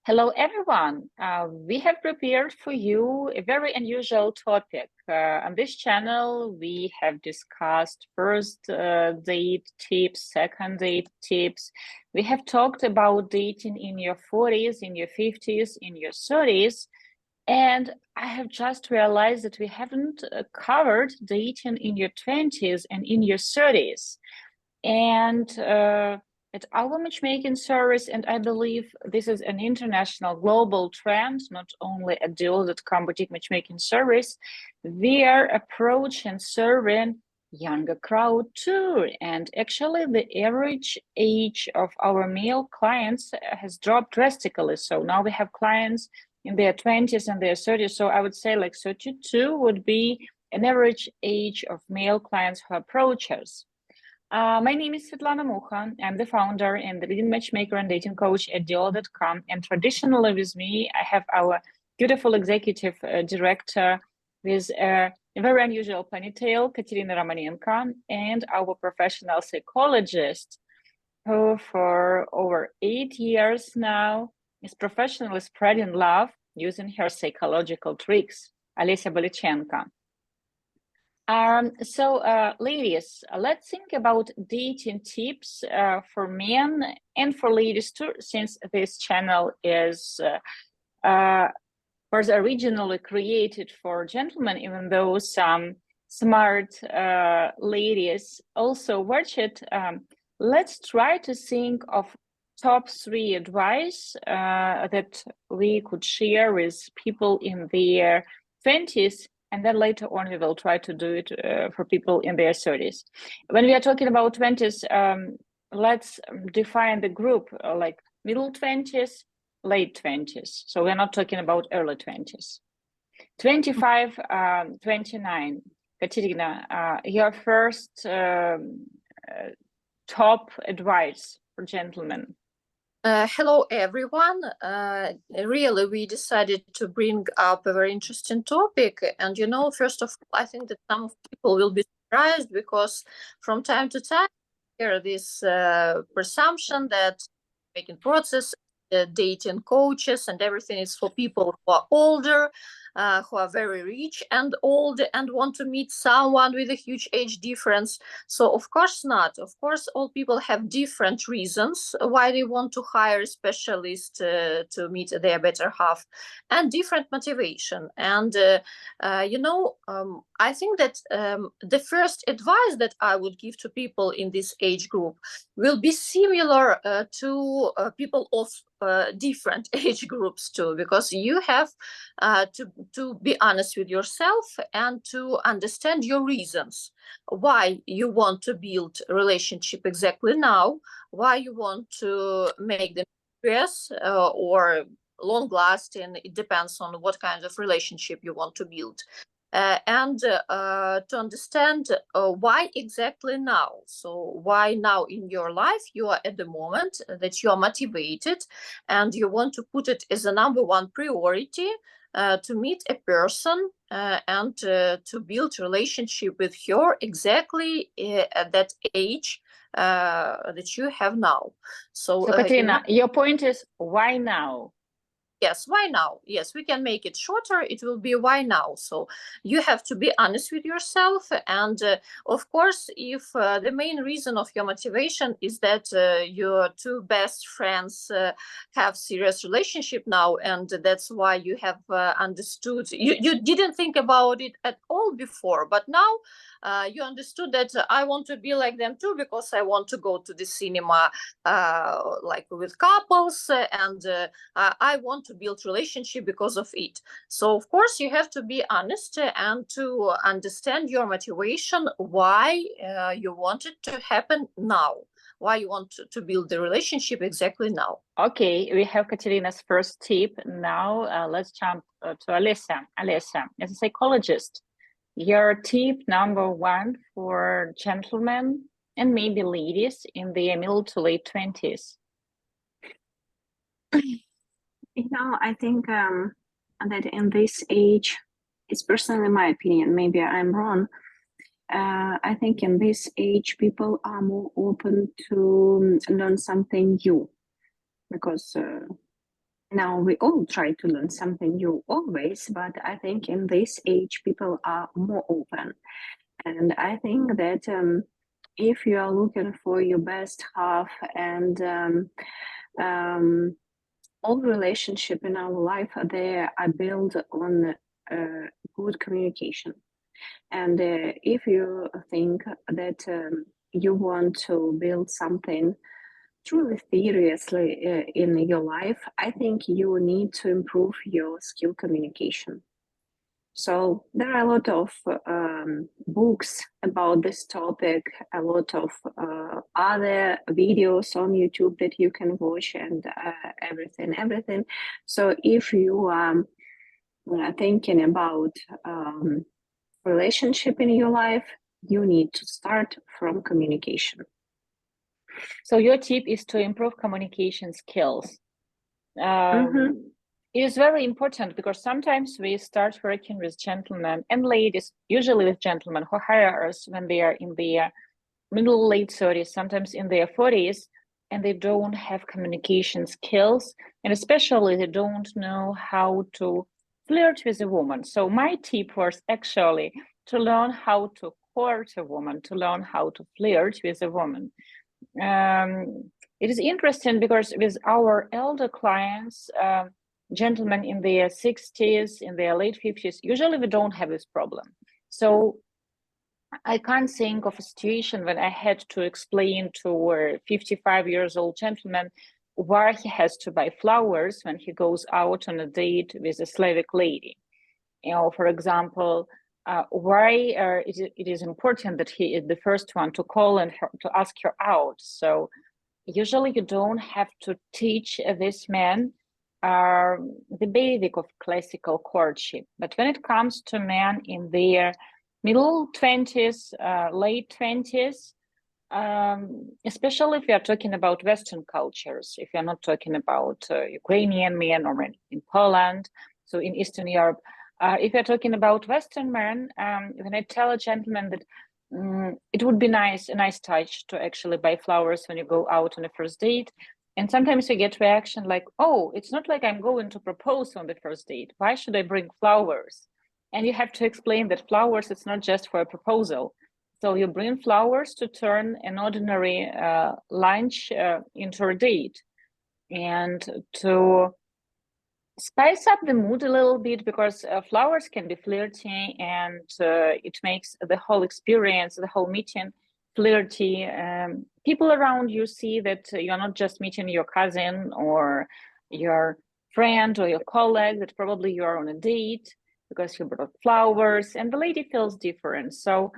Hello, everyone. We have prepared for you a very unusual topic. On this channel, we have discussed first date tips, second date tips. We have talked about dating in your 40s, in your 50s, in your 30s. And I have just realized that we haven't covered dating in your 20s and in your 30s. And at our matchmaking service, and I believe this is an international global trend, not only at Diolli.com boutique matchmaking service, we are approaching serving younger crowd too. And actually the average age of our male clients has dropped drastically. So now we have clients in their 20s and their 30s. So I would say like 32 would be an average age of male clients who approach us. My name is Svetlana Mucha. I'm the founder and the leading matchmaker and dating coach at Diolli.com. And traditionally with me, I have our beautiful executive director with a very unusual ponytail, Katerina Romanenko, and our professional psychologist, who for over 8 years now is professionally spreading love using her psychological tricks, Olesya Bolichenko. Ladies, let's think about dating tips for men and for ladies too, since this channel is was originally created for gentlemen, even though some smart ladies also watch it. Let's try to think of top 3 advice that we could share with people in their 20s. And then later on, we will try to do it for people in their 30s. When we are talking about 20s, let's define the group like middle 20s, late 20s. So we're not talking about early 20s. 25, 29. Katerina, your first top advice for gentlemen. Hello, everyone. Really, we decided to bring up a very interesting topic. And, first of all, I think that some people will be surprised because from time to time, there is this presumption that making process, dating coaches and everything is for people who are older, who are very rich and old and want to meet someone with a huge age difference. So of course not. Of course, all people have different reasons why they want to hire a specialist to meet their better half, and different motivation. And I think that the first advice that I would give to people in this age group will be similar to people of different age groups too, because you have to be honest with yourself and to understand your reasons why you want to build a relationship exactly now, why you want to make them serious or long lasting. It depends on what kind of relationship you want to build. And to understand why exactly now. So why now in your life you are at the moment that you are motivated and you want to put it as a number one priority to meet a person and to build relationship with her exactly at that age that you have now. So Katerina, your point is why now? Yes, why now? Yes, we can make it shorter. It will be why now. So you have to be honest with yourself. And of course, if the main reason of your motivation is that your 2 best friends have serious relationship now, and that's why you have understood, you didn't think about it at all before, but now you understood that I want to be like them too, because I want to go to the cinema like with couples, and I want to build relationship because of it. So of course you have to be honest and to understand your motivation, why you want it to happen now, why you want to build the relationship exactly now. Okay, we have Katerina's first tip. Now let's jump to Olesya. Olesya, as a psychologist, your tip number 1 for gentlemen and maybe ladies in their middle to late 20s. I think that in this age, it's personally my opinion, maybe I'm wrong. I think in this age, people are more open to learn something new, because Now, we all try to learn something new always, but I think in this age, people are more open. And I think that if you are looking for your best half and all relationship in our life, they are built on good communication. And if you think that you want to build something truly seriously in your life, I think you need to improve your skill communication. So there are a lot of books about this topic, a lot of other videos on YouTube that you can watch, and everything. So if you are thinking about relationship in your life, you need to start from communication. So your tip is to improve communication skills. It is very important because sometimes we start working with gentlemen and ladies, usually with gentlemen who hire us when they are in their middle, late 30s, sometimes in their 40s, and they don't have communication skills, and especially they don't know how to flirt with a woman. So my tip was actually to learn how to court a woman, to learn how to flirt with a woman. It is interesting because with our elder clients, gentlemen in their 60s, in their late 50s, usually we don't have this problem. So I can't think of a situation when I had to explain to a 55 years old gentleman why he has to buy flowers when he goes out on a date with a Slavic lady. You know, for example, why it is important that he is the first one to call and to ask her out. So usually you don't have to teach this man the basic of classical courtship. But when it comes to men in their middle 20s, late 20s, especially if we are talking about Western cultures, if you're not talking about Ukrainian men or in Poland, so in Eastern Europe, if you're talking about Western men, when I tell a gentleman that it would be a nice touch to actually buy flowers when you go out on a first date. And sometimes you get reaction like, oh, it's not like I'm going to propose on the first date. Why should I bring flowers? And you have to explain that flowers, it's not just for a proposal. So you bring flowers to turn an ordinary lunch into a date and to spice up the mood a little bit, because flowers can be flirty, and it makes the whole experience, the whole meeting flirty. People around you see that you're not just meeting your cousin or your friend or your colleague, that probably you're on a date because you brought flowers, and the lady feels different. So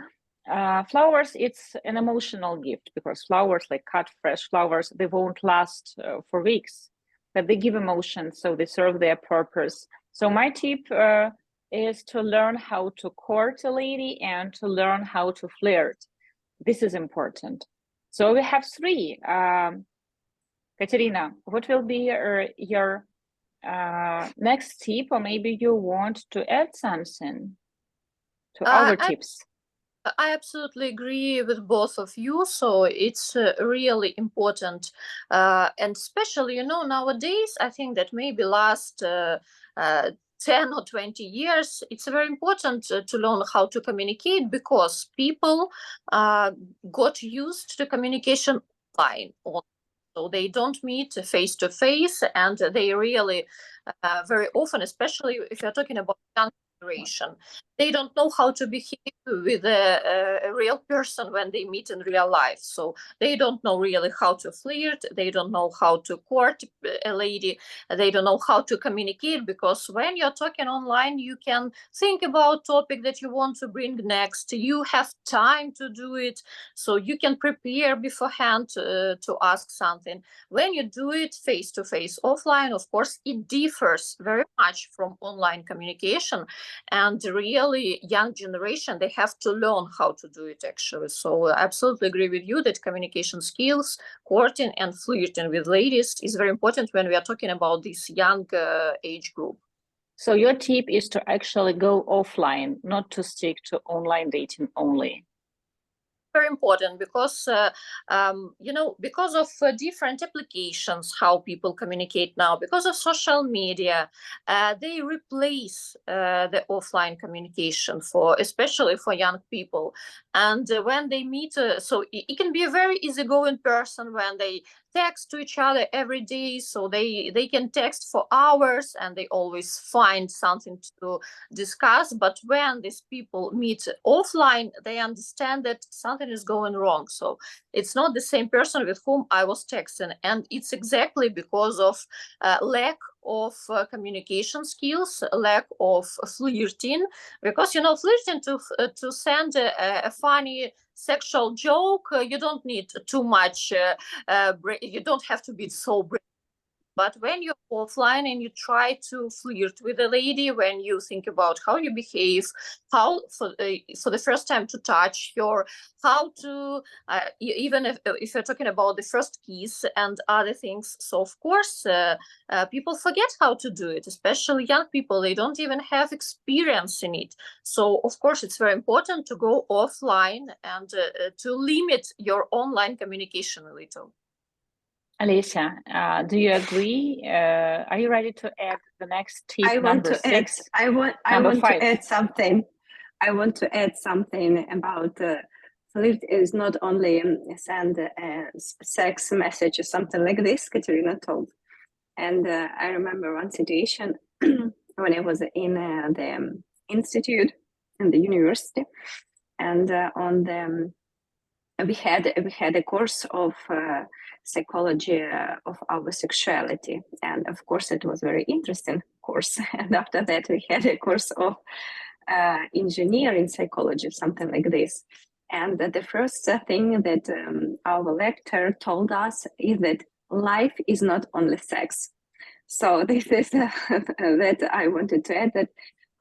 flowers, it's an emotional gift, because flowers, like cut fresh flowers, they won't last for weeks, but they give emotion, so they serve their purpose. So my tip is to learn how to court a lady and to learn how to flirt. This is important. So we have three. Katerina, what will be your next tip, or maybe you want to add something to our tips? I absolutely agree with both of you. So it's really important. And especially, you know, nowadays, I think that maybe last 10 or 20 years, it's very important to learn how to communicate, because people got used to communication online. So they don't meet face to face, and they really very often, especially if you're talking about young generation, they don't know how to behave with a real person when they meet in real life. So they don't know really how to flirt, they don't know how to court a lady, they don't know how to communicate, because when you're talking online, you can think about topic that you want to bring next, you have time to do it, so you can prepare beforehand to ask something. When you do it face to face offline, of course, it differs very much from online communication, and really young generation, they have to learn how to do it actually. So I absolutely agree with you that communication skills, courting and flirting with ladies is very important when we are talking about this young age group. So your tip is to actually go offline, not to stick to online dating only. very important because, you know, because of different applications, how people communicate now, because of social media, they replace the offline communication for, especially for young people. And when they meet, so it can be a very easygoing person when they text to each other every day, so they can text for hours and they always find something to discuss. But when these people meet offline, they understand that something is going wrong. So it's not the same person with whom I was texting, and it's exactly because of lack of communication skills, lack of flirting. Because, you know, flirting to send a funny sexual joke, you don't need too much, you don't have to be so brave. But when you're offline and you try to flirt with a lady, when you think about how you behave, how for the first time to touch her, how to even if you're talking about the first kiss and other things, so of course people forget how to do it, especially young people. They don't even have experience in it. So of course it's very important to go offline and to limit your online communication a little. Alicia, do you agree? Are you ready to add the next tip, number 6? I want to add something. I want to add something about flirt is not only send a sex message or something like this, Katerina told. And I remember one situation when I was in the institute in the university, and we had a course of psychology of our sexuality, and of course it was very interesting course. And after that we had a course of engineering psychology, something like this. And the first thing that our lecturer told us is that life is not only sex. So this is that I wanted to add that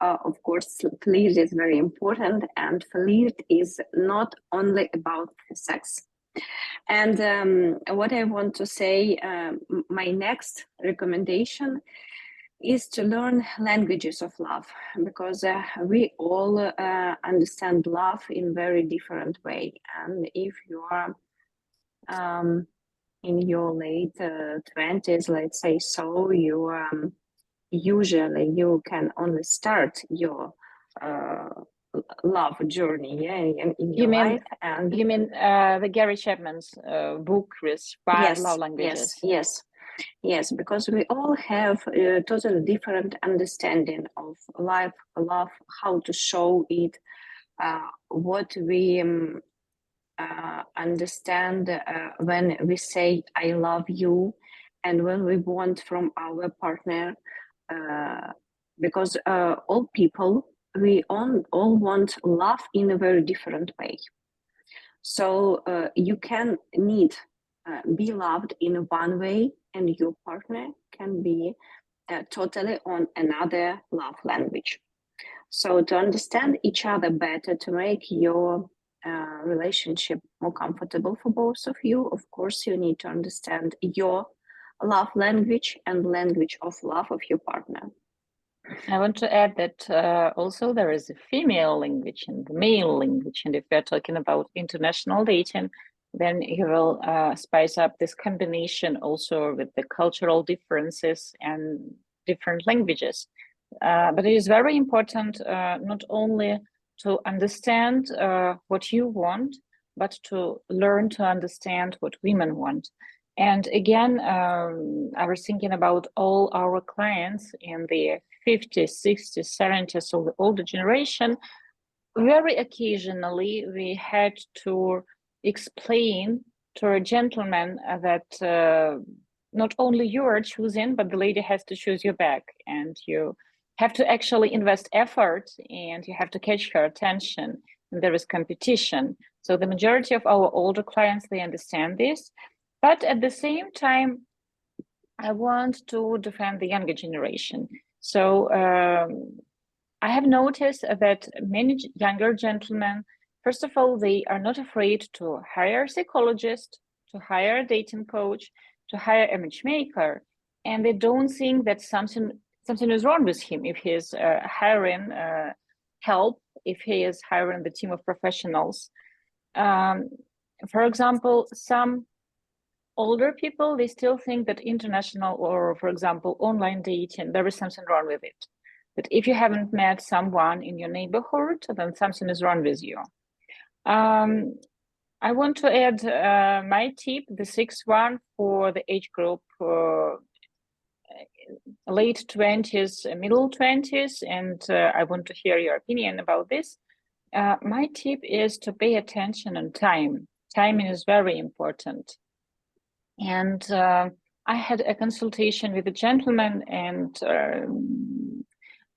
of course flirt is very important, and flirt is not only about sex. And what I want to say, my next recommendation is to learn languages of love, because we all understand love in very different way. And if you are in your late 20s, let's say, so you usually you can only start your love journey, in your life. And you mean the Gary Chapman's book with 5 love languages? Yes, because we all have a totally different understanding of life, love, how to show it, what we understand when we say I love you, and when we want from our partner, because all people, we all want love in a very different way. So you can need be loved in one way, and your partner can be totally on another love language. So to understand each other better, to make your relationship more comfortable for both of you, of course, you need to understand your love language and language of love of your partner. I want to add that also there is a female language and the male language. And if we're talking about international dating, then you will spice up this combination also with the cultural differences and different languages. But it is very important not only to understand what you want, but to learn to understand what women want. And again, I was thinking about all our clients in the 50s, 60s, 70s, so the older generation. Very occasionally, we had to explain to a gentleman that not only you are choosing, but the lady has to choose you back, and you have to actually invest effort, and you have to catch her attention, and there is competition. So the majority of our older clients, they understand this, but at the same time, I want to defend the younger generation. So I have noticed that many younger gentlemen, first of all, they are not afraid to hire a psychologist, to hire a dating coach, to hire a matchmaker, and they don't think that something is wrong with him if he is hiring help, if he is hiring the team of professionals. For example, some older people, they still think that international or, for example, online dating, there is something wrong with it. That if you haven't met someone in your neighborhood, then something is wrong with you. I want to add my tip, the sixth one, for the age group late 20s, middle 20s, and I want to hear your opinion about this. My tip is to pay attention on time. Timing is very important. And I had a consultation with a gentleman, and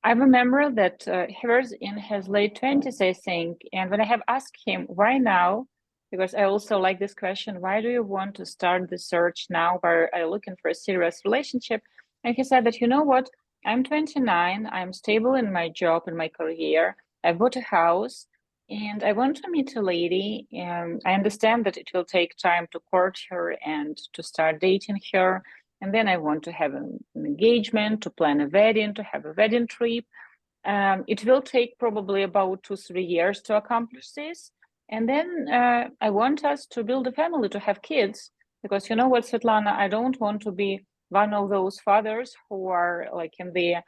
I remember that he was in his late 20s, I think. And when I have asked him, why now? Because I also like this question, why do you want to start the search now? Why are you looking for a serious relationship? And he said that, you know what? I'm 29, I'm stable in my job and my career. I bought a house and I want to meet a lady. And I understand that it will take time to court her and to start dating her. And then I want to have an engagement, to plan a wedding, to have a wedding trip. It will take probably about 2-3 years to accomplish this. And then I want us to build a family, to have kids. Because you know what, Svetlana, I don't want to be one of those fathers who are like in their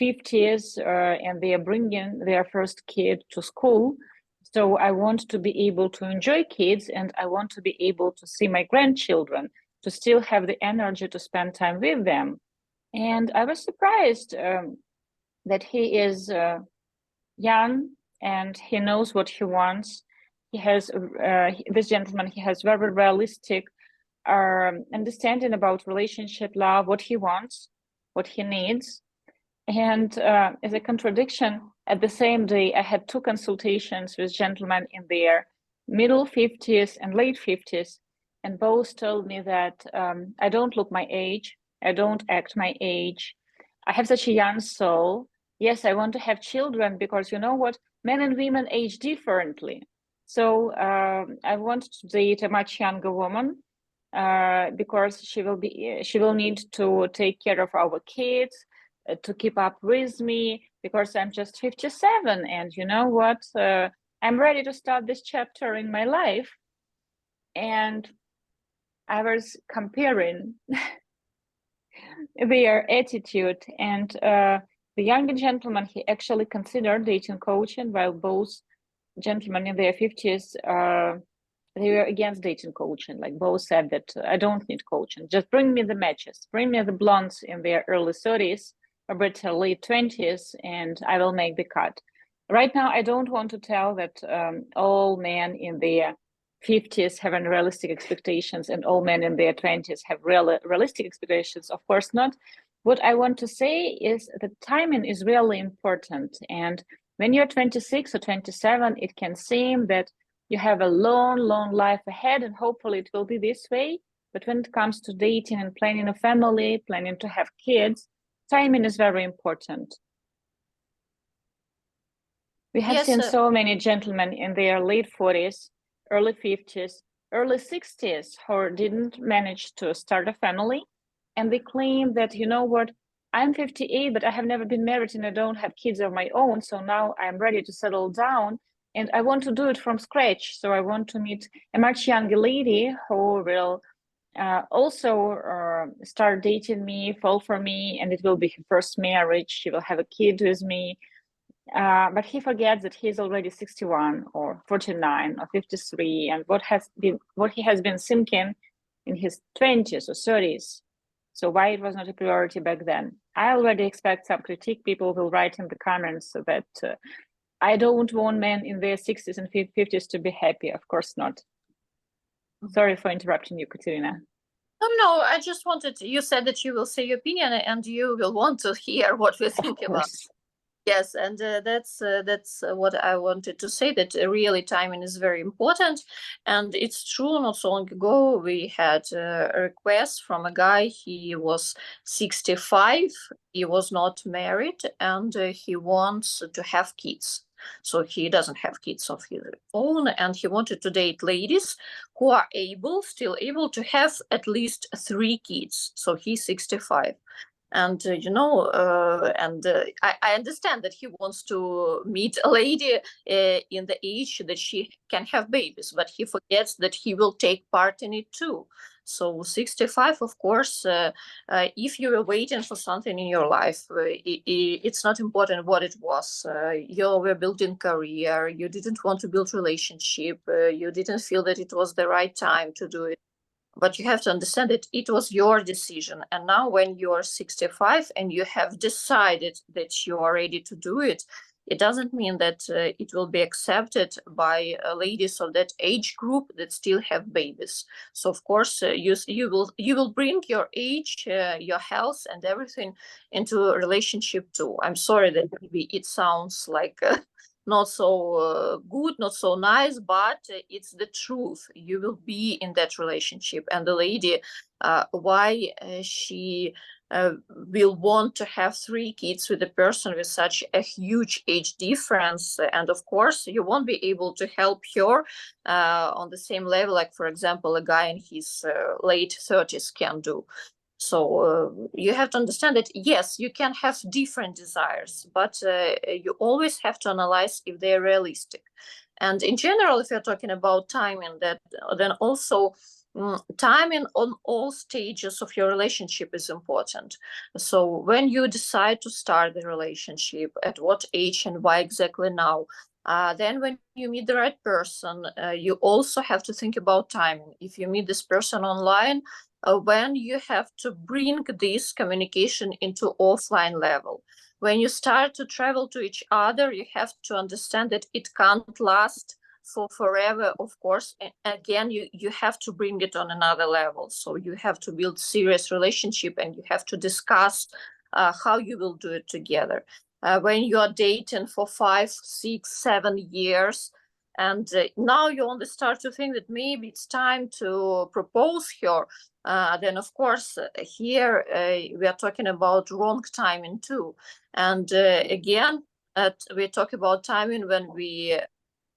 50s and they are bringing their first kid to school. So I want to be able to enjoy kids, and I want to be able to see my grandchildren, to still have the energy to spend time with them. And I was surprised that he is young and he knows what he wants. He has, this gentleman, he has very realistic understanding about relationship, love, what he wants, what he needs. And as a contradiction, at the same day, I had 2 consultations with gentlemen in their middle 50s and late 50s, and both told me that I don't look my age, I don't act my age, I have such a young soul. Yes, I want to have children because you know what, men and women age differently. So I want to date a much younger woman because she will need to take care of our kids, to keep up with me, because I'm just 57, and you know what, I'm ready to start this chapter in my life. And I was comparing their attitude, and the younger gentleman, he actually considered dating coaching, while both gentlemen in their 50s they were against dating coaching. Like both said that I don't need coaching, just bring me the matches, bring me the blondes in their early 30s or better late 20s, and I will make the cut. Right now, I don't want to tell that all men in their 50s have unrealistic expectations and all men in their 20s have realistic expectations. Of course not. What I want to say is that timing is really important. And when you're 26 or 27, it can seem that you have a long, long life ahead, and hopefully it will be this way. But when it comes to dating and planning a family, planning to have kids, timing is very important. We have seen so many gentlemen in their late 40s, early 50s, early 60s who didn't manage to start a family. And they claim that, you know what, I'm 58, but I have never been married and I don't have kids of my own. So now I'm ready to settle down and I want to do it from scratch. So I want to meet a much younger lady who will also start dating me, fall for me, and it will be her first marriage. She will have a kid with me. But he forgets that he's already 61 or 49 or 53, and what he has been thinking in his 20s or 30s. So why it was not a priority back then? I already expect some critique. People will write in the comments that I don't want men in their 60s and 50s to be happy. Of course not. Sorry for interrupting you, Katerina. No, I just wanted, you said that you will say your opinion and you will want to hear what we think about. Yes, and that's what I wanted to say, that really timing is very important. And it's true, not so long ago, we had a request from a guy. He was 65, he was not married, and he wants to have kids. So he doesn't have kids of his own, and he wanted to date ladies who are still able to have at least 3 kids. So he's 65. And I understand that he wants to meet a lady in the age that she can have babies, but he forgets that he will take part in it too. So 65, of course, if you were waiting for something in your life, it's not important what it was. You were building career, you didn't want to build relationship, you didn't feel that it was the right time to do it. But you have to understand that it was your decision. And now when you are 65 and you have decided that you are ready to do it, it doesn't mean that it will be accepted by ladies of that age group that still have babies. So of course you will bring your age, your health, and everything into a relationship too. I'm sorry that maybe it sounds like not so good, not so nice, but it's the truth. You will be in that relationship, and the lady, why she will want to have 3 kids with a person with such a huge age difference, and of course you won't be able to help her on the same level, like for example a guy in his late 30s can do. So you have to understand that, yes, you can have different desires, but you always have to analyze if they're realistic. And in general, if you're talking about timing, that then also timing on all stages of your relationship is important. So when you decide to start the relationship, at what age and why exactly now, then when you meet the right person, you also have to think about timing. If you meet this person online, when you have to bring this communication into offline level. When you start to travel to each other, you have to understand that it can't last for forever, of course. And again, you have to bring it on another level. So you have to build serious relationship, and you have to discuss how you will do it together. When you are dating for 5, 6, 7 years, and now you only start to think that maybe it's time to propose her, then of course here we are talking about wrong timing too. And again, we talk about timing when we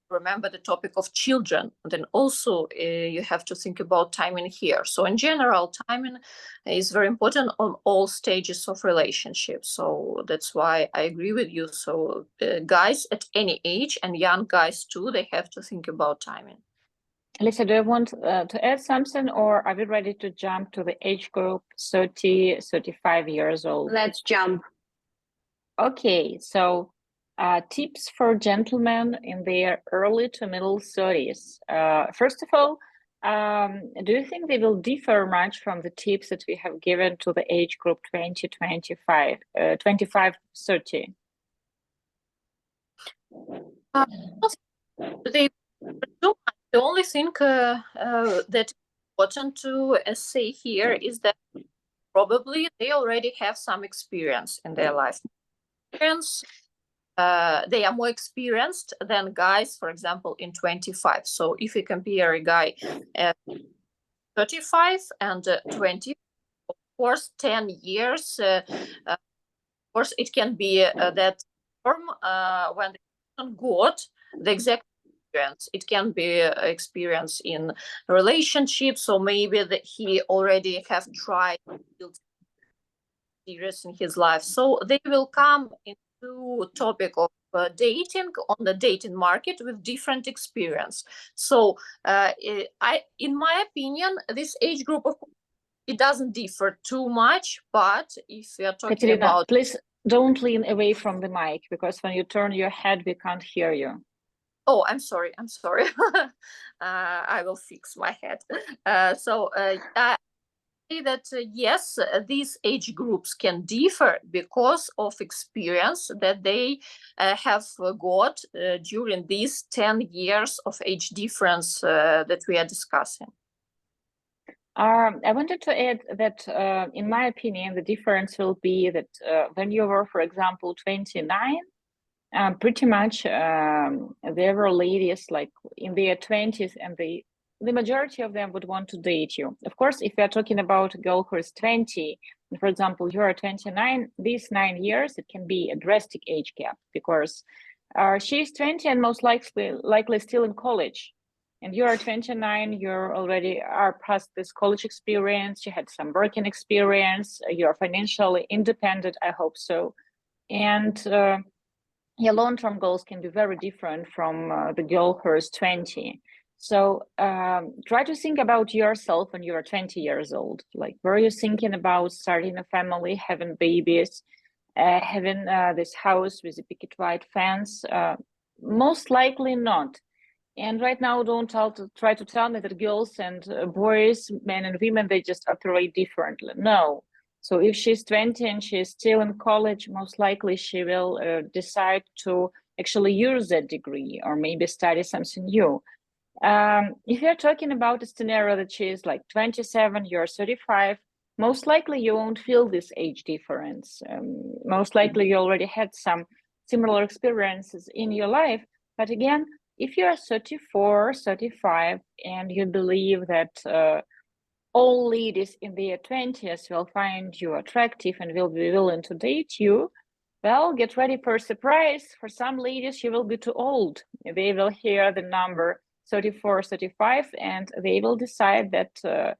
remember the topic of children, then also you have to think about timing here. So in general, timing is very important on all stages of relationships. So that's why I agree with you. So guys at any age, and young guys too, they have to think about timing. Lisa, do you want to add something, or are we ready to jump to the age group 30, 35 years old? Let's jump. Okay, so tips for gentlemen in their early to middle 30s. First of all, do you think they will differ much from the tips that we have given to the age group 20, 25, 25, 30? They do. The only thing that's important to say here is that probably they already have some experience in their life. They are more experienced than guys, for example, in 25. So if you compare a guy at 35 and 20, of course, 10 years, of course, it can be that term when the person got the exact experience. It can be experience in relationships, so maybe that he already have tried to build serious in his life. So they will come into topic of dating on the dating market with different experience. So in my opinion, this age group, of course, it doesn't differ too much, but if we are talking Katerina, about... please don't lean away from the mic, because when you turn your head, we can't hear you. Oh, I'm sorry. I will fix my head. I say that yes, these age groups can differ because of experience that they have got during these 10 years of age difference that we are discussing. I wanted to add that, in my opinion, the difference will be that when you were, for example, 29, pretty much there were ladies like in their 20s, and the majority of them would want to date you. Of course, if we are talking about a girl who is 20, and for example, you are 29, these 9 years, it can be a drastic age gap, because she's 20 and most likely still in college. and you are 29, you're already are past this college experience, you had some working experience, you're financially independent, I hope so. And your long-term goals can be very different from the girl who is 20. So try to think about yourself when you are 20 years old. Like, were you thinking about starting a family, having babies, having this house with a picket white fence? Most likely not. And right now, don't try to tell me that girls and boys, men and women, they just operate differently. No. So if she's 20 and she's still in college, most likely she will decide to actually use that degree or maybe study something new. If you're talking about a scenario that she's like 27, you're 35, most likely you won't feel this age difference. Most likely you already had some similar experiences in your life. But again, if you're 34, 35, and you believe that all ladies in their 20s will find you attractive and will be willing to date you, well, get ready for a surprise. For some ladies, you will be too old. They will hear the number 34, 35, and they will decide that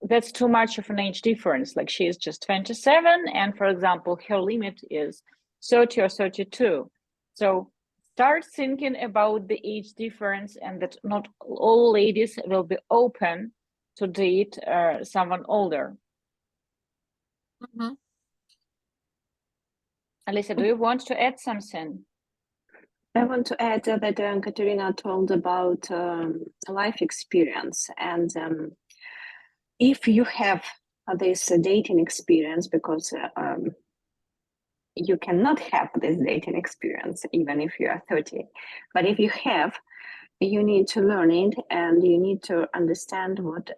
that's too much of an age difference. Like, she is just 27, and for example, her limit is 30 or 32. So start thinking about the age difference, and that not all ladies will be open to date someone older. Mm-hmm. Alisa, do you want to add something? I want to add that Katerina told about life experience, and if you have this dating experience, because you cannot have this dating experience even if you are 30, but if you have, you need to learn it, and you need to understand what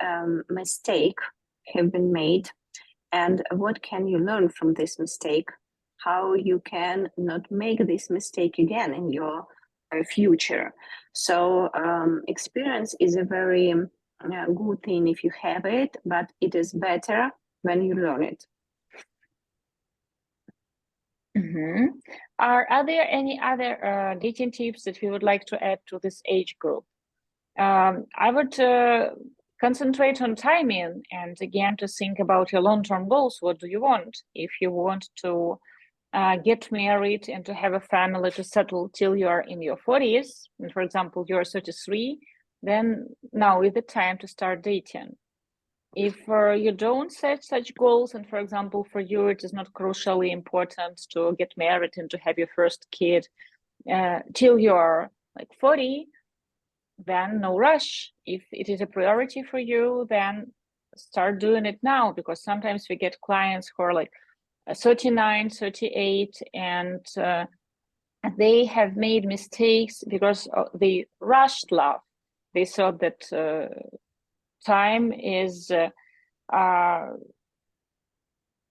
mistake have been made and what can you learn from this mistake, how you can not make this mistake again in your future. So experience is a very good thing if you have it, but it is better when you learn it. Mm-hmm. Are there any other dating tips that we would like to add to this age group? I would concentrate on timing, and again, to think about your long-term goals. What do you want? If you want to get married and to have a family, to settle till you are in your 40s, and for example, you're 33, then now is the time to start dating. If you don't set such goals, and for example, for you, it is not crucially important to get married and to have your first kid till you're like 40, then no rush. If it is a priority for you, then start doing it now, because sometimes we get clients who are like 39, 38, and they have made mistakes because they rushed love. They thought that time is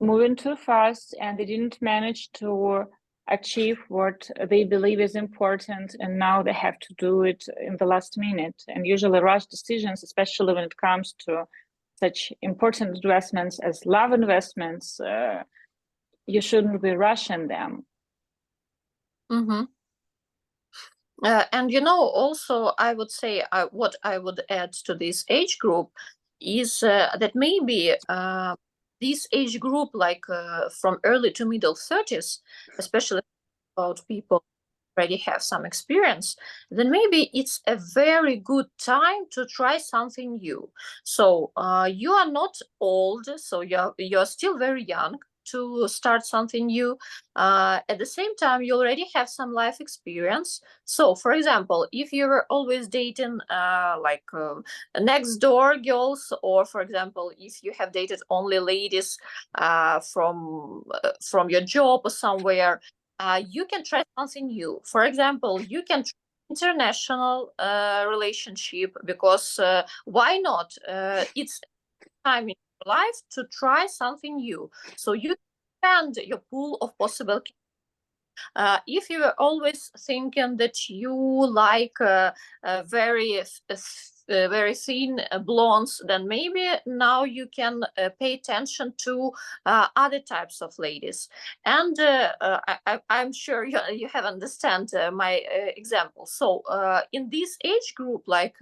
moving too fast, and they didn't manage to achieve what they believe is important, and now they have to do it in the last minute. And usually rush decisions, especially when it comes to such important investments as love investments, you shouldn't be rushing them. Mm-hmm. And also I would say what I would add to this age group is that maybe this age group, like from early to middle 30s, especially about people already have some experience, then maybe it's a very good time to try something new. So you are not old, so you're still very young to start something new. At the same time, you already have some life experience. So, for example, if you're always dating next door girls, or for example, if you have dated only ladies from your job or somewhere, you can try something new. For example, you can try international relationship, because why not? It's time in your life to try something new, so you expand your pool of possible. If you are always thinking that you like very very thin blondes, then maybe now you can pay attention to other types of ladies. And I'm sure you have understand my example. So in this age group, like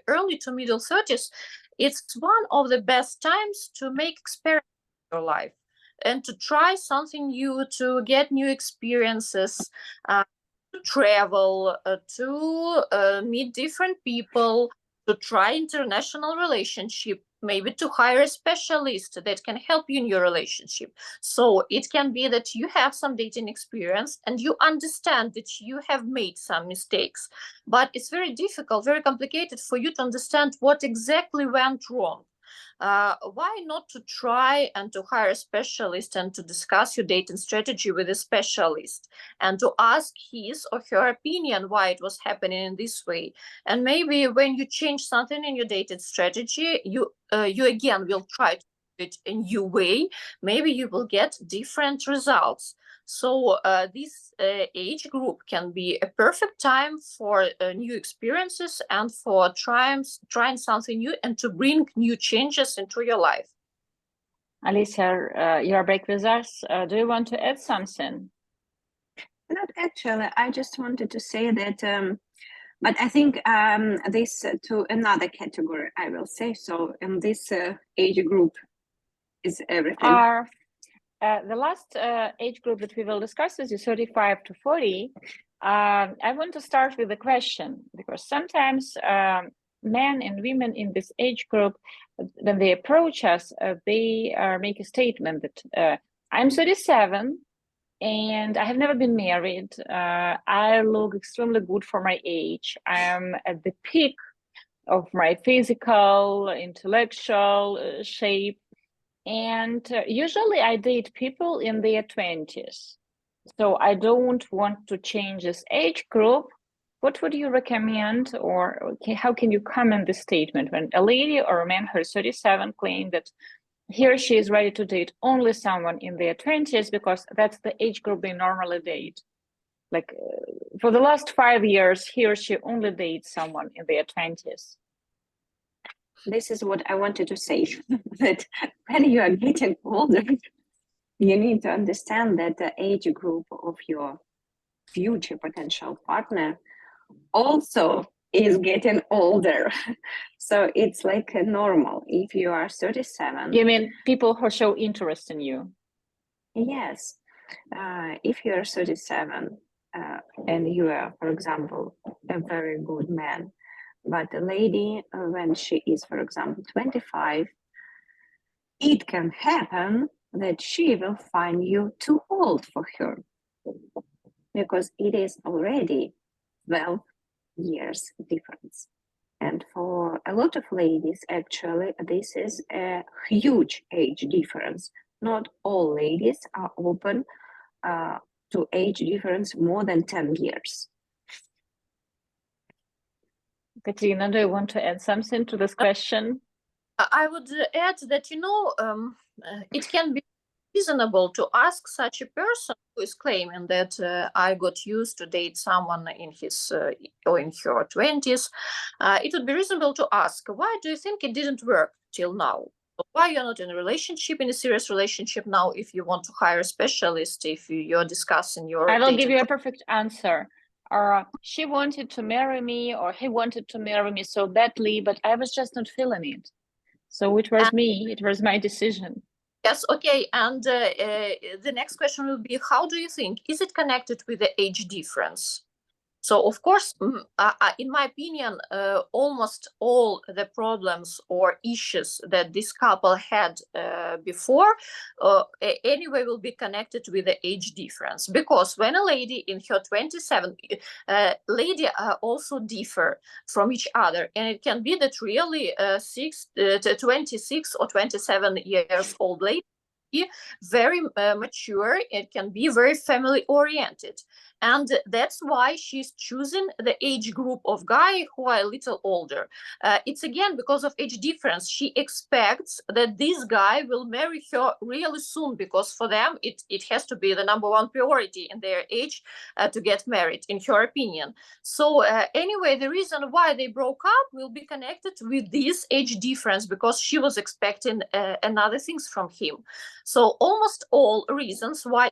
early to middle 30s, it's one of the best times to make experiments in your life and to try something new, to get new experiences, to travel, to meet different people, to try international relationship, maybe to hire a specialist that can help you in your relationship. So it can be that you have some dating experience and you understand that you have made some mistakes, but it's very difficult, very complicated for you to understand what exactly went wrong. Why not to try and to hire a specialist and to discuss your dating strategy with a specialist and to ask his or her opinion why it was happening in this way? And maybe when you change something in your dating strategy, you again will try to do it a new way. Maybe you will get different results. So this age group can be a perfect time for new experiences and for trying something new and to bring new changes into your life. Alicia, you are back with us. Do you want to add something? Not actually. I just wanted to say that, but I think this to another category, I will say. So in this age group is everything. The last age group that we will discuss is 35 to 40. I want to start with a question, because sometimes men and women in this age group, when they approach us, they make a statement that I'm 37 and I have never been married. I look extremely good for my age. I'm at the peak of my physical, intellectual shape. And usually I date people in their 20s. So I don't want to change this age group. What would you recommend, or how can you comment this statement when a lady or a man who's 37 claim that he or she is ready to date only someone in their 20s because that's the age group they normally date? Like for the last 5 years, he or she only dates someone in their 20s. This is what I wanted to say, that when you are getting older, you need to understand that the age group of your future potential partner also is getting older. So it's like a normal. If you are 37. You mean people who show interest in you? Yes. If you are 37 and you are, for example, a very good man, but a lady, when she is, for example, 25, it can happen that she will find you too old for her, because it is already 12 years difference. And for a lot of ladies, actually, this is a huge age difference. Not all ladies are open to age difference more than 10 years. Katrina, do you want to add something to this question? I would add that, it can be reasonable to ask such a person who is claiming that I got used to date someone in his or in her 20s. It would be reasonable to ask, why do you think it didn't work till now? Why you're not in a relationship, in a serious relationship now, if you want to hire a specialist, if you're discussing your I will give you a perfect answer. She wanted to marry me, or he wanted to marry me so badly, but I was just not feeling it. So it was me, it was my decision. Yes, okay. And the next question will be, how do you think, is it connected with the age difference? So, of course, in my opinion, almost all the problems or issues that this couple had before, anyway, will be connected with the age difference. Because when a lady in her 27, lady also differ from each other. And it can be that really 26 or 27 years old lady be very mature. It can be very family oriented, and that's why she's choosing the age group of guy who are a little older. It's again because of age difference. She expects that this guy will marry her really soon, because for them it has to be the number one priority in their age to get married, in her opinion. So anyway, the reason why they broke up will be connected with this age difference, because she was expecting another things from him. So almost all reasons why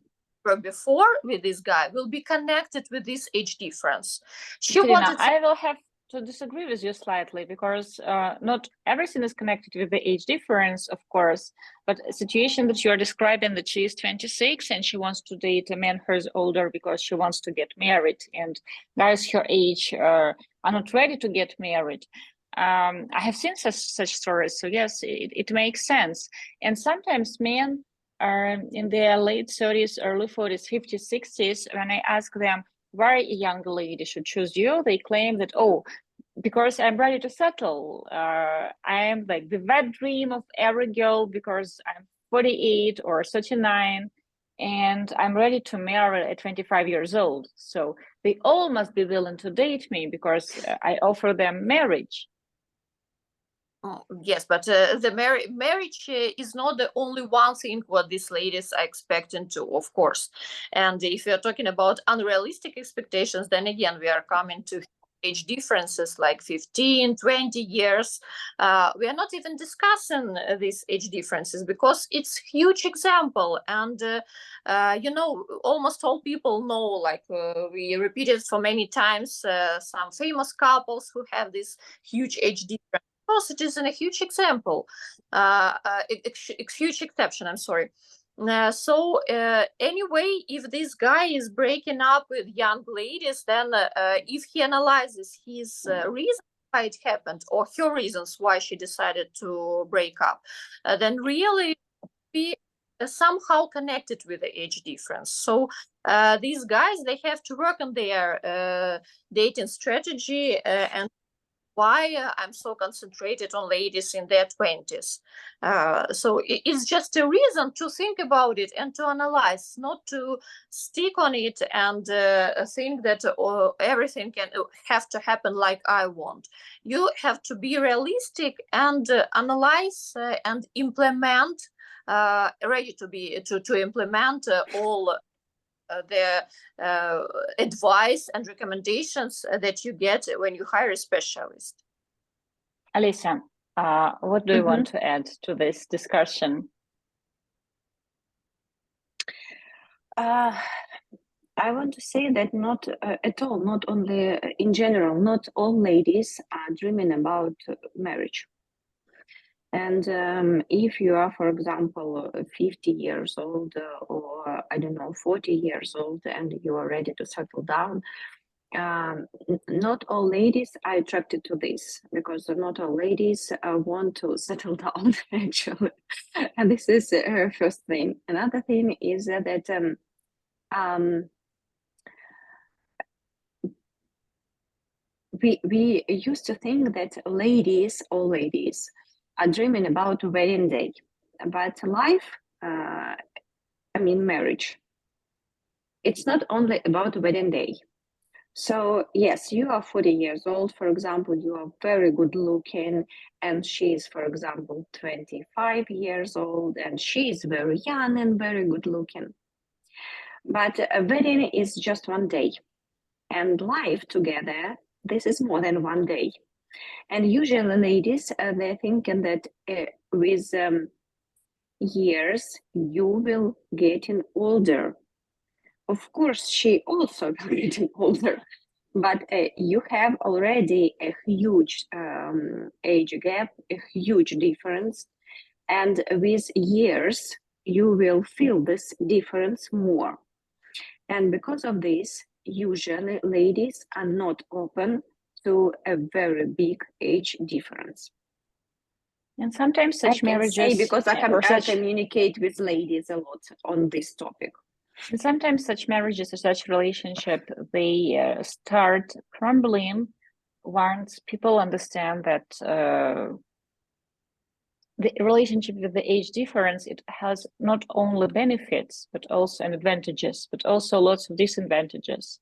before with this guy will be connected with this age difference. She Katerina, wanted. I will have to disagree with you slightly, because not everything is connected with the age difference, of course, but a situation that you are describing, that she is 26 and she wants to date a man who's older because she wants to get married, and guys her age are not ready to get married. I have seen such stories, so yes, it makes sense. And sometimes men are in their late 30s, early 40s, 50s, 60s. When I ask them why a young lady should choose you, they claim that, oh, because I'm ready to settle. I'm like the wet dream of every girl, because I'm 48 or 39 and I'm ready to marry at 25 years old. So they all must be willing to date me because I offer them marriage. Oh, yes, but the marriage is not the only one thing what these ladies are expecting to, of course. And if you're talking about unrealistic expectations, then again, we are coming to age differences like 15, 20 years. We are not even discussing these age differences because it's huge example. And, almost all people know, like we repeated for many times, some famous couples who have this huge age difference. Course, it is a huge example, huge exception. I'm sorry. So anyway, if this guy is breaking up with young ladies, then if he analyzes his reasons why it happened, or her reasons why she decided to break up, then really be somehow connected with the age difference. So these guys, they have to work on their dating strategy and why I'm so concentrated on ladies in their 20s. So it's just a reason to think about it and to analyze, not to stick on it and think that everything can have to happen like I want. You have to be realistic and analyze and implement, ready to implement all the advice and recommendations that you get when you hire a specialist. Alicia, what do you want to add to this discussion? I want to say that not at all, not only in general, not all ladies are dreaming about marriage. And if you are, for example, 50 years old or I don't know, 40 years old, and you are ready to settle down, not all ladies are attracted to this, because not all ladies want to settle down, actually. And this is first thing. Another thing is that we used to think that all ladies are dreaming about wedding day, but life, marriage, it's not only about wedding day. So yes, you are 40 years old, for example, you are very good looking, and she is, for example, 25 years old, and she is very young and very good looking. But a wedding is just one day, and life together, this is more than one day. And usually ladies, they're thinking that with years, you will getting older. Of course, she also getting older, but you have already a huge age gap, a huge difference. And with years, you will feel this difference more. And because of this, usually ladies are not open to a very big age difference. And sometimes such marriages, say because I communicate with ladies a lot on this topic. And sometimes such marriages or such relationship, they start crumbling once people understand that the relationship with the age difference, it has not only benefits, but also and advantages, but also lots of disadvantages.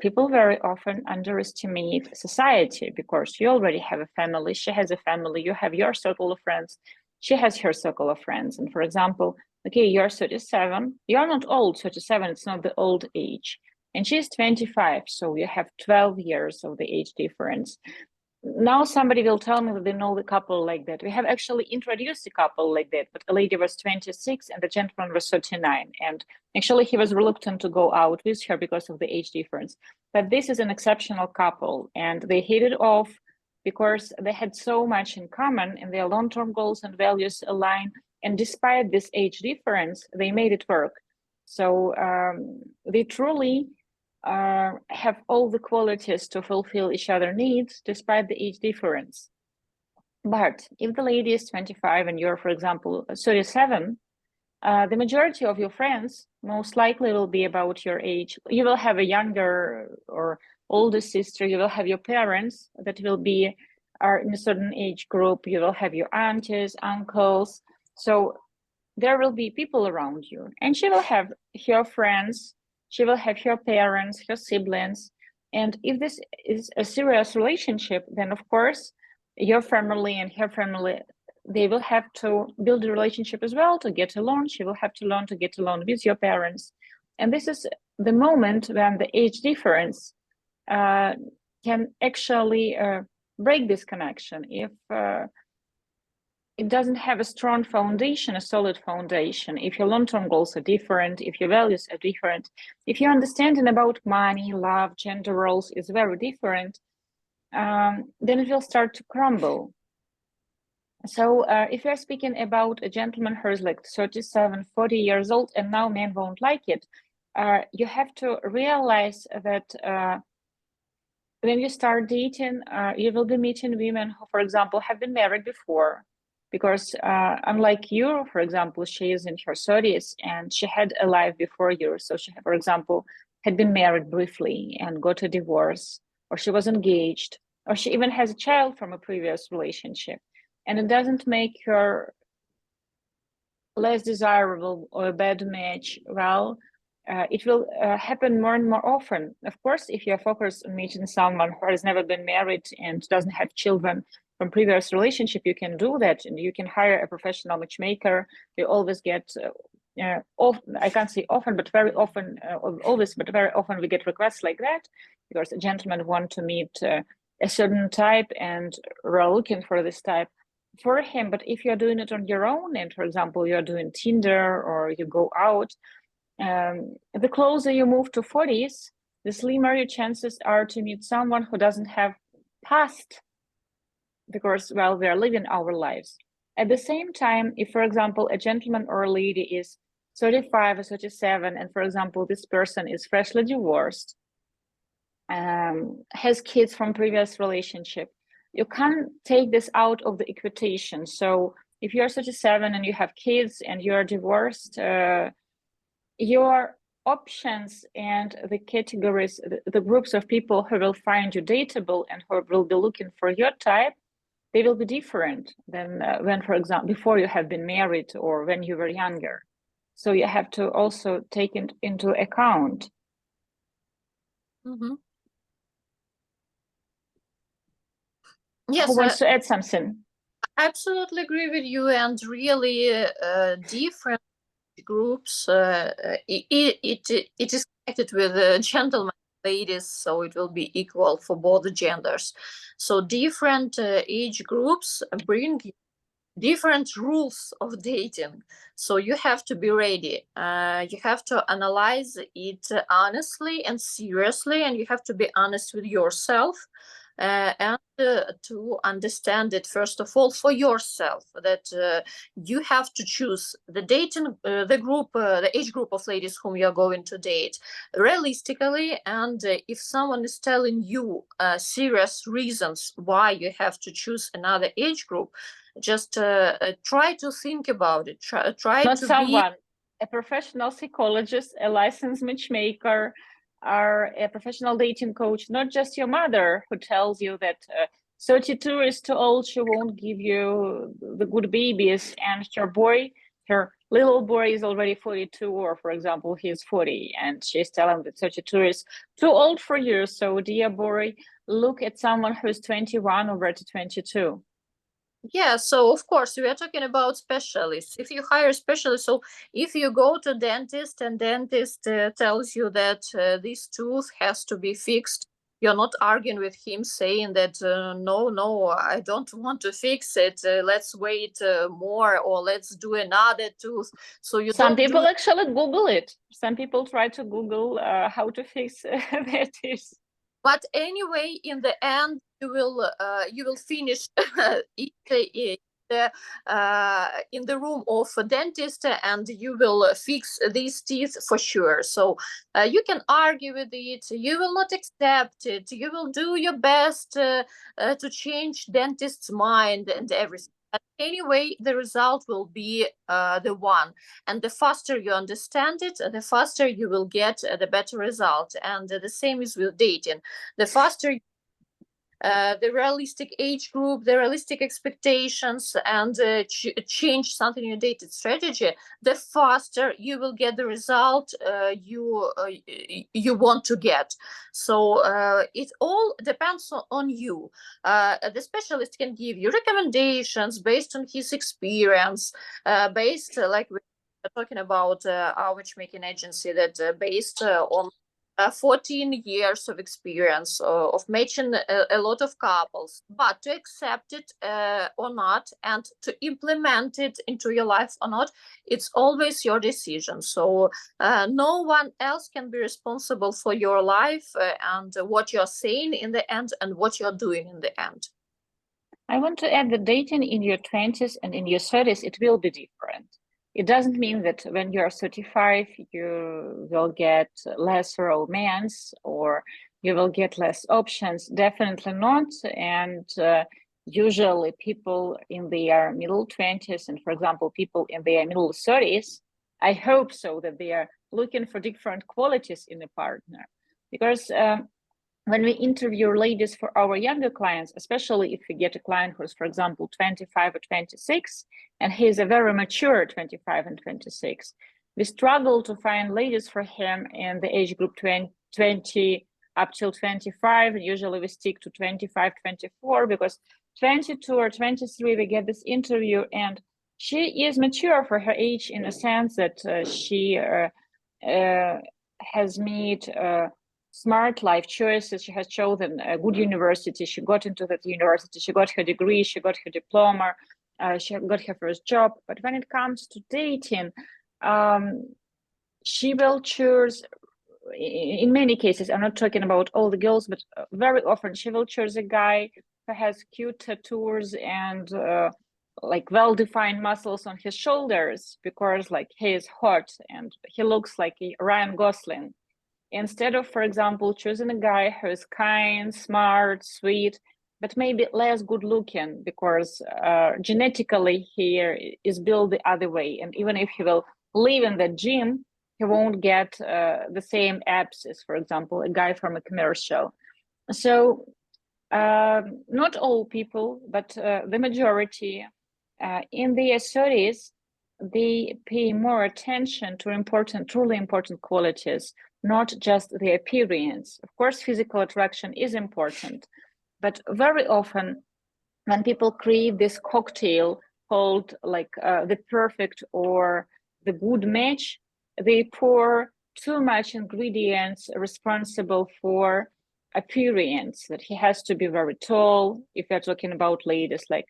People very often underestimate society because you already have a family, she has a family, you have your circle of friends, she has her circle of friends. And for example, okay, you're 37, you're not old, 37, it's not the old age. And she's 25, so you have 12 years of the age difference. Now somebody will tell me that they know the couple like that. We have actually introduced a couple like that, but a lady was 26 and the gentleman was 39. And actually he was reluctant to go out with her because of the age difference. But this is an exceptional couple and they hit it off because they had so much in common and their long-term goals and values align. And despite this age difference, they made it work. So they truly have all the qualities to fulfill each other's needs despite the age difference. But if the lady is 25 and you're, for example, 37, the majority of your friends most likely will be about your age. You will have a younger or older sister, you will have your parents that will be are in a certain age group, you will have your aunties, uncles. So there will be people around you, and she will have her friends, she will have her parents, her siblings. And if this is a serious relationship, then of course your family and her family, they will have to build a relationship as well to get along. She will have to learn to get along with your parents. And this is the moment when the age difference can actually break this connection. If it doesn't have a strong foundation, a solid foundation, if your long-term goals are different, if your values are different, if your understanding about money, love, gender roles is very different, then it will start to crumble. So if you're speaking about a gentleman who is like 37, 40 years old, and now men won't like it, you have to realize that when you start dating, you will be meeting women who, for example, have been married before. Because unlike you, for example, she is in her 30s and she had a life before you. So she, for example, had been married briefly and got a divorce, or she was engaged, or she even has a child from a previous relationship. And it doesn't make her less desirable or a bad match. Well, it will happen more and more often. Of course, if you're focused on meeting someone who has never been married and doesn't have children from previous relationship, you can do that, and you can hire a professional matchmaker. You always get I can't say often, but very often, always, but very often we get requests like that because a gentleman want to meet a certain type and we're looking for this type for him. But if you're doing it on your own, and for example, you're doing Tinder or you go out, the closer you move to 40s, the slimmer your chances are to meet someone who doesn't have past, because, well, we are living our lives. At the same time, if, for example, a gentleman or a lady is 35 or 37, and, for example, this person is freshly divorced, has kids from previous relationship, you can't take this out of the equation. So if you're 37 and you have kids and you're divorced, your options and the categories, the groups of people who will find you dateable and who will be looking for your type, they will be different than when, for example, before you have been married or when you were younger. So you have to also take it into account. Mm-hmm. Yes, Who wants to add something? I absolutely agree with you. And really, different groups, it is connected with gentlemen, ladies, so it will be equal for both genders. So different age groups bring different rules of dating, so you have to be ready. You have to analyze it honestly and seriously, and you have to be honest with yourself, and to understand it, first of all, for yourself, that you have to choose the dating, the group, the age group of ladies whom you're going to date realistically. And if someone is telling you serious reasons why you have to choose another age group, just try to think about it. Try Not to someone, a professional psychologist, a licensed matchmaker, or a professional dating coach, not just your mother who tells you that 32 is too old, she won't give you the good babies, and her little boy is already 42, or for example, he's 40, and she's telling that 32 is too old for you. So dear boy, look at someone who's 21 over to 22. Yeah, so of course we are talking about specialists. If you hire specialists, so if you go to dentist and dentist tells you that this tooth has to be fixed, you're not arguing with him saying that no, I don't want to fix it. Let's wait more, or let's do another tooth. So you Some don't people do. actually Google it. Some people try to Google how to fix their teeth. But anyway, in the end, you will finish in the room of a dentist, and you will fix these teeth for sure. So you can argue with it. You will not accept it. You will do your best to change dentist's mind and everything. But anyway, the result will be the one. And the faster you understand it, the faster you will get the better result. And the same is with dating. The faster the realistic age group, the realistic expectations, and change something in your dating strategy, the faster you will get the result you want to get. So it all depends on you. The specialist can give you recommendations based on his experience, based like we're talking about our matchmaking agency that based on 14 years of experience of matching a lot of couples. But to accept it or not, and to implement it into your life or not, it's always your decision. So no one else can be responsible for your life and what you're saying in the end and what you're doing in the end. I want to add that dating in your 20s and in your 30s, it will be different. It doesn't mean that when you're 35, you will get less romance or you will get less options. Definitely not. And usually people in their middle 20s and, for example, people in their middle 30s, I hope so, that they are looking for different qualities in a partner. Because when we interview ladies for our younger clients, especially if we get a client who's, for example, 25 or 26, and he's a very mature 25 and 26, we struggle to find ladies for him in the age group 20 up till 25. Usually we stick to 25, 24, because 22 or 23, we get this interview, and she is mature for her age in a sense that she has made smart life choices. She has chosen a good university. She got into that university. She got her degree. She got her diploma. She got her first job. But when it comes to dating, she will choose, in many cases, I'm not talking about all the girls, but very often she will choose a guy who has cute tattoos and like well-defined muscles on his shoulders, because like he is hot and he looks like a Ryan Gosling. Instead of, for example, choosing a guy who is kind, smart, sweet, but maybe less good looking, because genetically he is built the other way. And even if he will live in the gym, he won't get the same abs as, for example, a guy from a commercial. So not all people, but the majority in their 30s, they pay more attention to truly important qualities, not just the appearance. Of course, physical attraction is important, but very often when people create this cocktail called like the perfect or the good match, they pour too much ingredients responsible for appearance, that he has to be very tall, if you're talking about ladies, like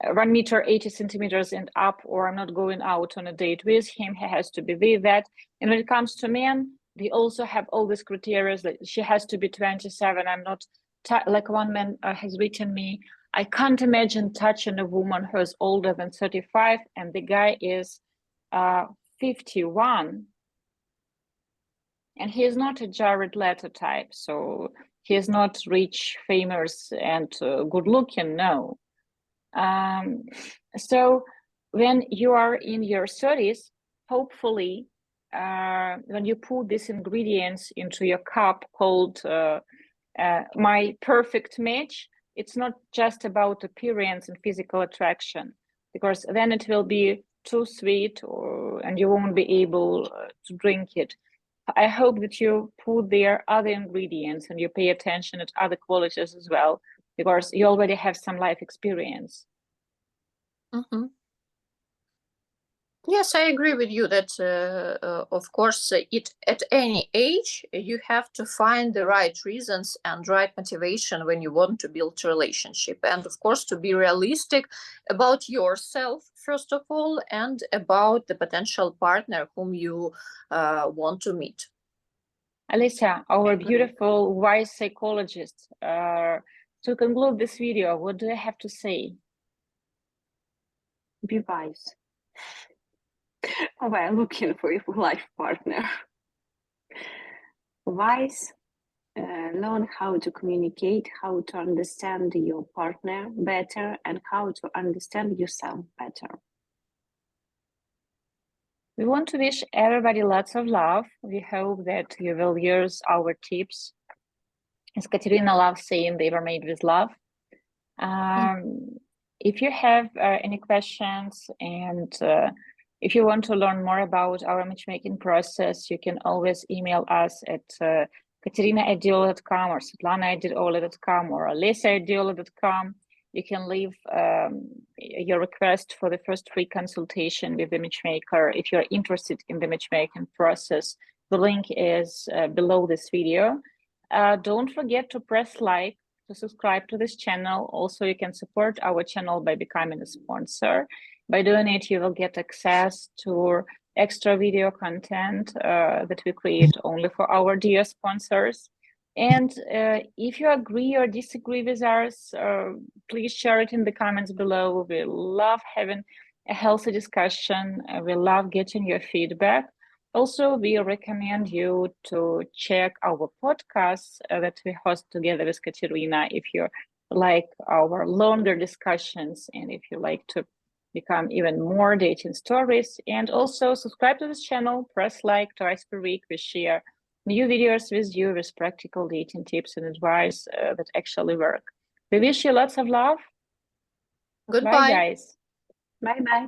1 meter 80 centimeters and up, or I'm not going out on a date with him, he has to be that. And when it comes to men, they also have all these criteria that she has to be 27. I'm not like one man has written me, I can't imagine touching a woman who is older than 35, and the guy is 51. And he is not a Jared Leto type, so he is not rich, famous, and good looking, no. So when you are in your 30s, hopefully, when you put these ingredients into your cup called my perfect match, it's not just about appearance and physical attraction, because then it will be too sweet and you won't be able to drink it. I hope that you put there other ingredients and you pay attention at other qualities as well, because you already have some life experience. Mm-hmm. Yes, I agree with you that, of course, at any age, you have to find the right reasons and right motivation when you want to build a relationship. And of course, to be realistic about yourself, first of all, and about the potential partner whom you want to meet. Alicia, our beautiful wise psychologist, to conclude this video, what do I have to say? Be wise while looking for a life partner. Wise, learn how to communicate, how to understand your partner better, and how to understand yourself better. We want to wish everybody lots of love. We hope that you will use our tips. As Katerina loves saying, they were made with love. If you have any questions and if you want to learn more about our matchmaking process, you can always email us at Katerina@Diolli.com or Svetlana@Diolli.com or Alisa@Diolli.com. You can leave your request for the first free consultation with the matchmaker if you're interested in the matchmaking process. The link is below this video. Don't forget to press like, to subscribe to this channel. Also, you can support our channel by becoming a sponsor. By doing it, you will get access to extra video content that we create only for our dear sponsors. And if you agree or disagree with us, please share it in the comments below. We love having a healthy discussion. We love getting your feedback. Also, we recommend you to check our podcasts that we host together with Katerina if you like our longer discussions and if you like to become even more dating stories. And also subscribe to this channel, press like twice per week. We share new videos with you with practical dating tips and advice that actually work. We wish you lots of love. Goodbye. Bye, guys. Bye-bye.